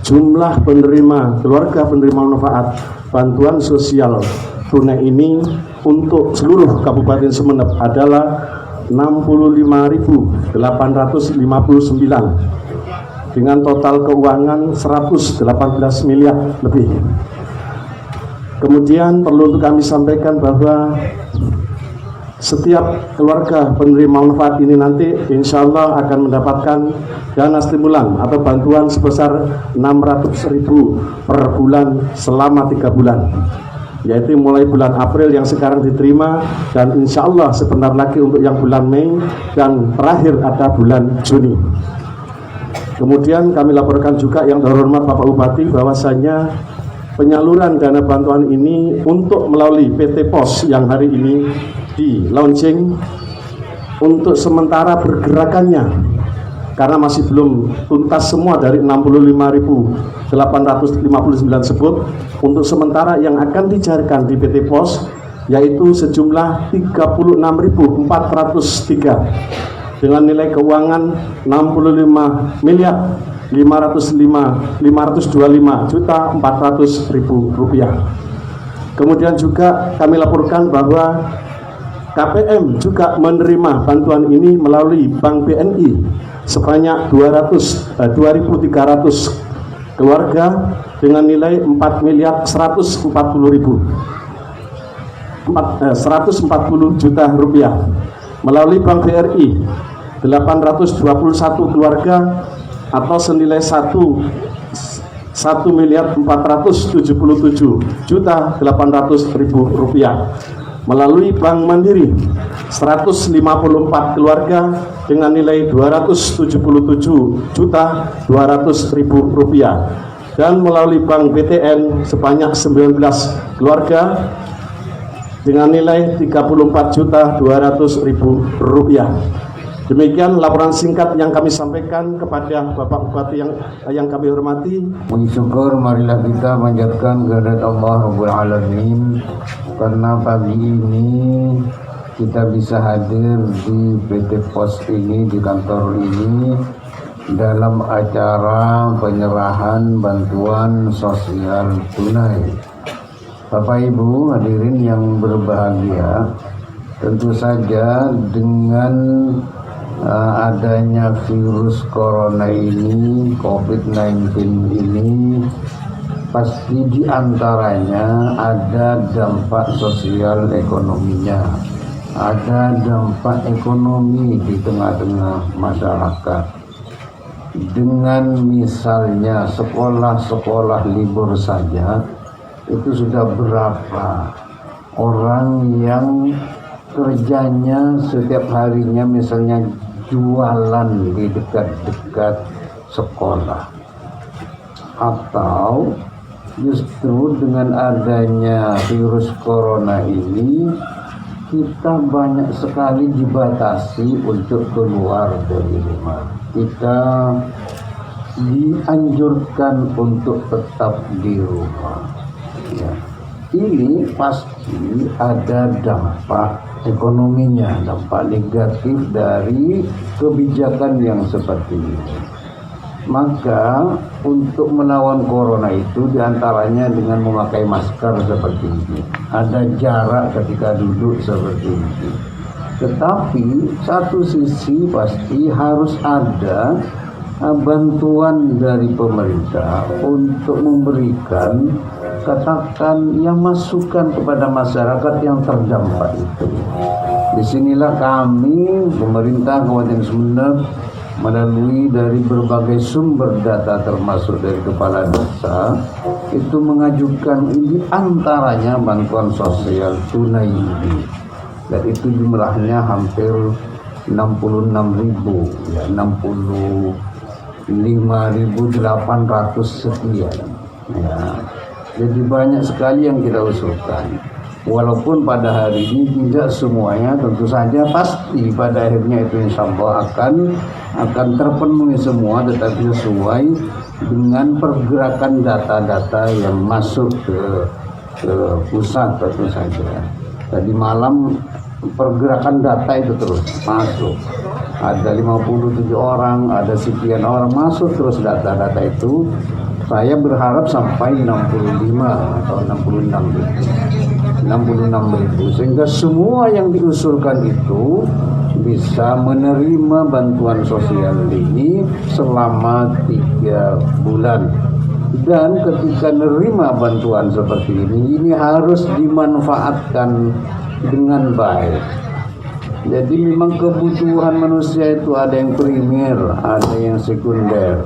jumlah keluarga penerima manfaat bantuan sosial tunai ini untuk seluruh Kabupaten Sumeneb adalah 65.859 dengan total keuangan 118 miliar lebih. Kemudian perlu untuk kami sampaikan bahwa setiap keluarga penerima manfaat ini nanti insya Allah akan mendapatkan dana stimulan atau bantuan sebesar 600.000 per bulan selama 3 bulan, yaitu mulai bulan April yang sekarang diterima, dan insya Allah sebentar lagi untuk yang bulan Mei, dan terakhir ada bulan Juni. Kemudian kami laporkan juga yang terhormat Bapak Bupati bahwasanya penyaluran dana bantuan ini untuk melalui PT POS yang hari ini di launching untuk sementara pergerakannya, karena masih belum tuntas semua dari 65.859 tersebut. Untuk sementara yang akan dicairkan di PT POS yaitu sejumlah 36.403 dengan nilai keuangan 65.525.400.000 rupiah. Kemudian juga kami laporkan bahwa KPM juga menerima bantuan ini melalui Bank BNI sebanyak 2.300 keluarga dengan nilai 4.140 juta rupiah. Melalui Bank BRI 821 keluarga atau senilai 1.477.800.000 rupiah. Melalui Bank Mandiri 154 keluarga dengan nilai 277.200.000 rupiah, dan melalui Bank BTN sebanyak 19 keluarga dengan nilai 34.200.000 rupiah. Demikian laporan singkat yang kami sampaikan kepada Bapak Bupati yang kami hormati. Puji syukur marilah kita panjatkan kehadirat Allah Rabbul Alamin, karena pagi ini kita bisa hadir di PT POS ini, di kantor ini, dalam acara penyerahan bantuan sosial tunai. Bapak Ibu hadirin yang berbahagia, tentu saja dengan adanya virus corona ini, COVID-19 ini, pasti diantaranya ada dampak sosial ekonominya, ada dampak ekonomi di tengah-tengah masyarakat. Dengan misalnya sekolah-sekolah libur saja, itu sudah berapa orang yang kerjanya setiap harinya misalnya jualan di dekat-dekat sekolah, atau justru dengan adanya virus corona ini kita banyak sekali dibatasi untuk keluar dari rumah. Kita dianjurkan untuk tetap di rumah. Ya. Ini pasti ada dampak ekonominya, dampak negatif dari kebijakan yang seperti ini. Maka untuk melawan corona itu diantaranya dengan memakai masker seperti ini, ada jarak ketika duduk seperti ini. Tetapi satu sisi pasti harus ada bantuan dari pemerintah untuk memberikan, katakan, yang masukan kepada masyarakat yang terdampak itu. Disinilah kami, pemerintah Kabupaten Sumeneb, melalui dari berbagai sumber data termasuk dari kepala desa, itu mengajukan ini antaranya bantuan sosial tunai ini, dan itu jumlahnya hampir 66.000, ya, 65.800 sekian, ya. Jadi banyak sekali yang kita usulkan. Walaupun pada hari ini tidak semuanya, tentu saja pasti pada akhirnya itu insya Allah akan terpenuhi semua, tetapi sesuai dengan pergerakan data-data yang masuk ke pusat tentu saja. Tadi malam pergerakan data itu terus masuk. Ada 57 orang, ada sekian orang masuk terus data-data itu. Saya berharap sampai 65 atau 66 ribu, sehingga semua yang diusulkan itu bisa menerima bantuan sosial ini selama 3 bulan. Dan ketika menerima bantuan seperti ini harus dimanfaatkan dengan baik. Jadi memang kebutuhan manusia itu ada yang primer, ada yang sekunder.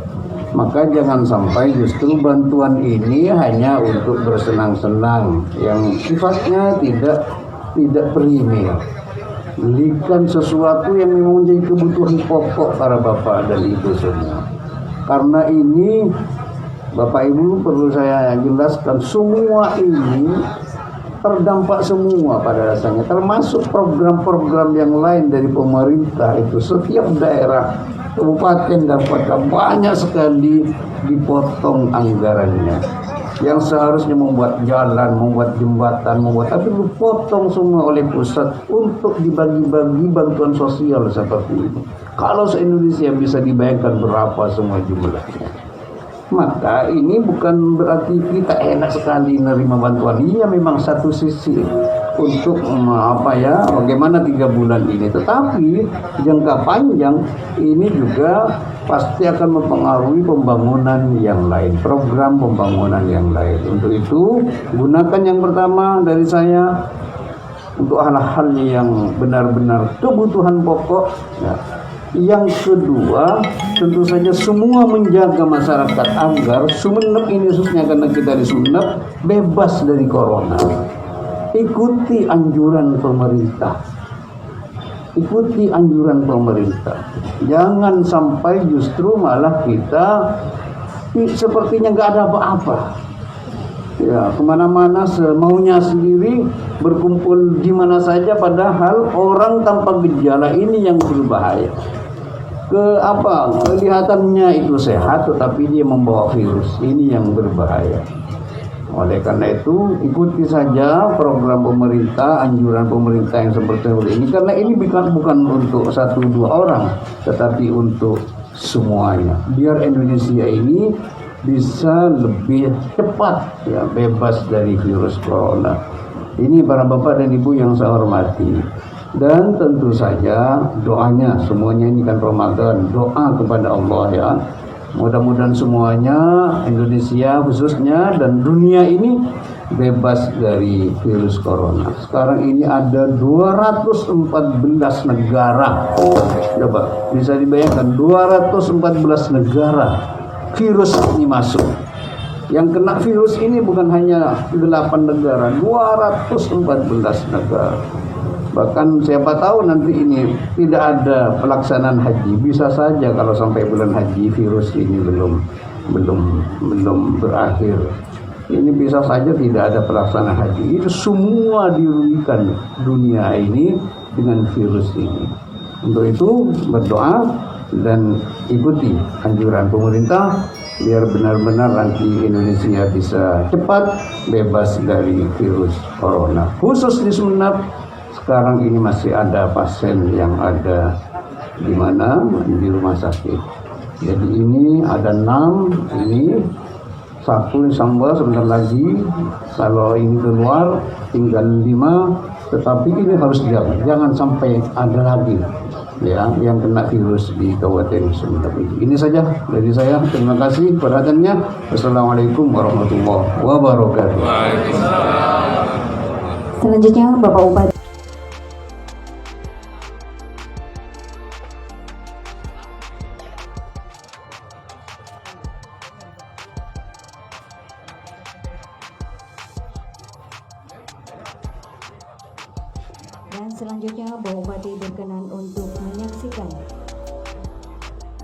Maka jangan sampai justru bantuan ini hanya untuk bersenang-senang yang sifatnya tidak primer. Belikan sesuatu yang memang menjadi kebutuhan pokok para bapak dan ibu semua. Karena ini Bapak Ibu perlu saya jelaskan, semua ini terdampak semua pada dasarnya, termasuk program-program yang lain dari pemerintah itu. Setiap daerah kabupaten dan kota banyak sekali dipotong anggarannya, yang seharusnya membuat jalan, membuat jembatan, tapi dipotong semua oleh pusat untuk dibagi-bagi bantuan sosial seperti itu. Kalau se-Indonesia bisa dibayangkan berapa semua jumlahnya, maka ini bukan berarti kita enak sekali menerima bantuan. Iya, memang satu sisi untuk bagaimana 3 bulan ini, tetapi jangka panjang ini juga pasti akan mempengaruhi pembangunan yang lain, program pembangunan yang lain. Untuk itu gunakan yang pertama dari saya untuk hal-hal yang benar-benar kebutuhan pokok ya. Yang kedua, tentu saja semua menjaga masyarakat agar Sumeneb ini, khususnya karena kita di Sumeneb, bebas dari corona. Ikuti anjuran pemerintah. Ikuti anjuran pemerintah. Jangan sampai justru malah kita sepertinya nggak ada apa-apa. Ya, kemana-mana semaunya sendiri, berkumpul di mana saja, padahal orang tanpa gejala ini yang berbahaya. Kelihatannya itu sehat, tetapi dia membawa virus ini yang berbahaya. Oleh karena itu ikuti saja program pemerintah, anjuran pemerintah yang seperti ini, karena ini bukan untuk 1-2 orang, tetapi untuk semuanya. Biar Indonesia ini bisa lebih cepat ya bebas dari virus corona. Ini para bapak dan ibu yang saya hormati. Dan tentu saja doanya, semuanya ini kan Ramadan, doa kepada Allah ya. Mudah-mudahan semuanya, Indonesia khususnya dan dunia ini bebas dari virus corona. Sekarang ini ada 214 negara. Coba bisa dibayangkan, 214 negara virus ini masuk. Yang kena virus ini bukan hanya 8 negara, 214 negara. Bahkan siapa tahu nanti ini tidak ada pelaksanaan haji. Bisa saja kalau sampai bulan haji virus ini belum berakhir. Ini bisa saja tidak ada pelaksanaan haji. Itu semua dirugikan dunia ini dengan virus ini. Untuk itu berdoa dan ikuti anjuran pemerintah biar benar-benar nanti Indonesia bisa cepat bebas dari virus corona. Khusus di Sumeneb sekarang ini masih ada pasien yang ada di mana, di rumah sakit. Jadi ini ada 6, ini 1 insya sebentar lagi. Kalau ini keluar tinggal 5, tetapi ini harus dijaga, jangan sampai ada lagi ya yang kena virus di Kabupaten Sumeneb ini. Ini saja dari saya. Terima kasih perhatiannya. Wassalamualaikum warahmatullahi wabarakatuh. Selanjutnya Bapak Bupati. Dan selanjutnya Bapak Bupati berkenan untuk menyaksikan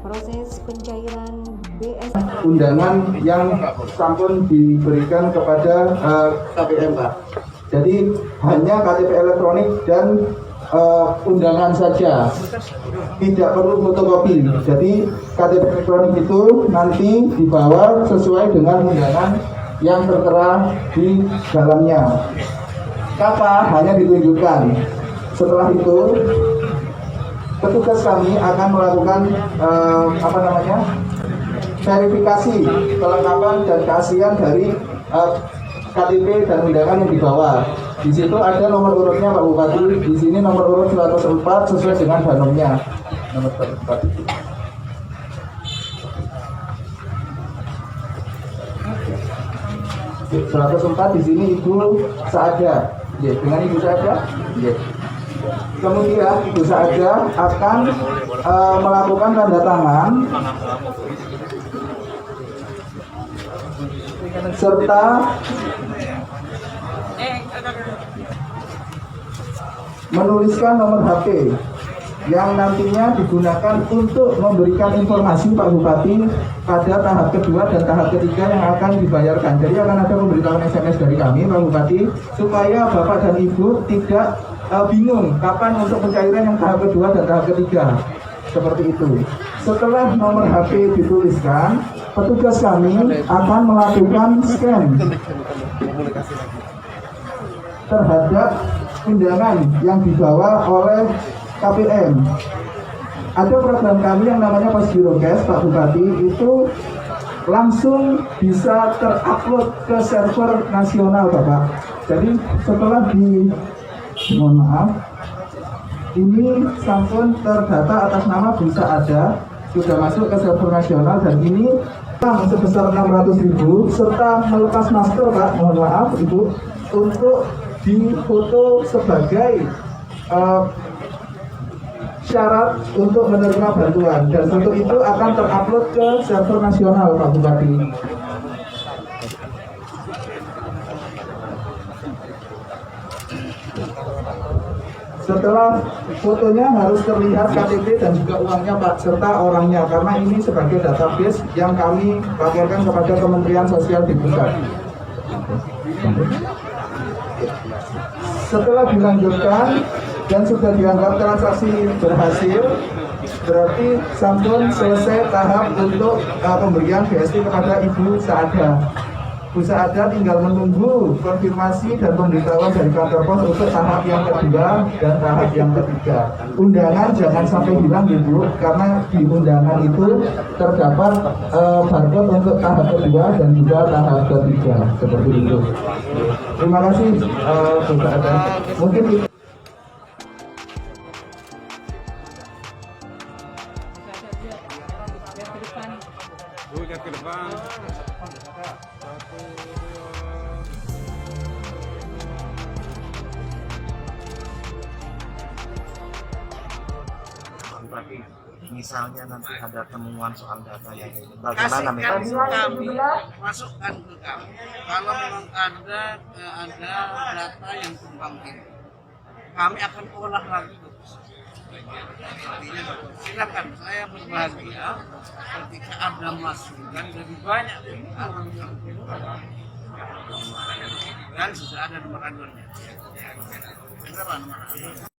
proses pencairan BS undangan yang sampun diberikan kepada KPM, Pak. Jadi hanya KTP elektronik dan undangan saja, tidak perlu fotokopi. Jadi KTP elektronik itu nanti dibawa sesuai dengan undangan yang tertera di dalamnya. Kata hanya ditunjukkan. Setelah itu petugas kami akan melakukan verifikasi kelengkapan dan keaslian dari KTP dan undangan yang dibawa. Di situ ada nomor urutnya Pak Bupati. Di sini nomor urut 104 sesuai dengan danomnya. Nomor 104. Oke, 104 di sini Ibu Saada. Ya, dengan Ibu Saada. Ya. Kemudian Ibu Saada akan melakukan tanda tangan serta menuliskan nomor HP yang nantinya digunakan untuk memberikan informasi Pak Bupati pada tahap kedua dan tahap ketiga yang akan dibayarkan. Jadi akan ada pemberitahuan SMS dari kami Pak Bupati supaya Bapak dan Ibu tidak bingung kapan untuk pencairan yang tahap kedua dan tahap ketiga. Seperti itu. Setelah nomor HP dituliskan, petugas kami akan melakukan scan terhadap undangan yang dibawa oleh KPM. Ada program kami yang namanya Posbirokes Pak Bupati, itu langsung bisa terupload ke server nasional Bapak. Jadi setelah mohon maaf, ini sampun terdata atas nama Bu Saada, sudah masuk ke server nasional dan ini sebesar 600.000 serta melepas masker Pak, mohon maaf Ibu, untuk difoto sebagai syarat untuk menerima bantuan dan untuk itu akan terupload ke server nasional Pak Bupati. Setelah fotonya harus terlihat KTP dan juga uangnya Pak serta orangnya karena ini sebagai database yang kami laporkan kepada Kementerian Sosial di pusat. Setelah dilanjutkan dan sudah dianggap transaksi berhasil, berarti sampun selesai tahap untuk pemberian BST kepada Ibu Saada. Bu Saada tinggal menunggu konfirmasi dan pemberitahuan dari kantor pos untuk tahap yang kedua dan tahap yang ketiga. Undangan jangan sampai hilang Ibu, karena di undangan itu terdapat barcode untuk tahap kedua dan juga tahap ketiga. Seperti itu. Terima kasih Bu Saada. Mungkin itu. Ke depan. Tapi misalnya nanti ada temuan soal data yang ini, bagaimana mekanisme? Kami masukkan ke kami kalau memang ada data yang tumpang tindih, kami akan olah lagi. Silakan, saya berbahagia ketika ada masukan dari banyak pihak dan sudah ada nomor aduannya. Berapa nomor aduan?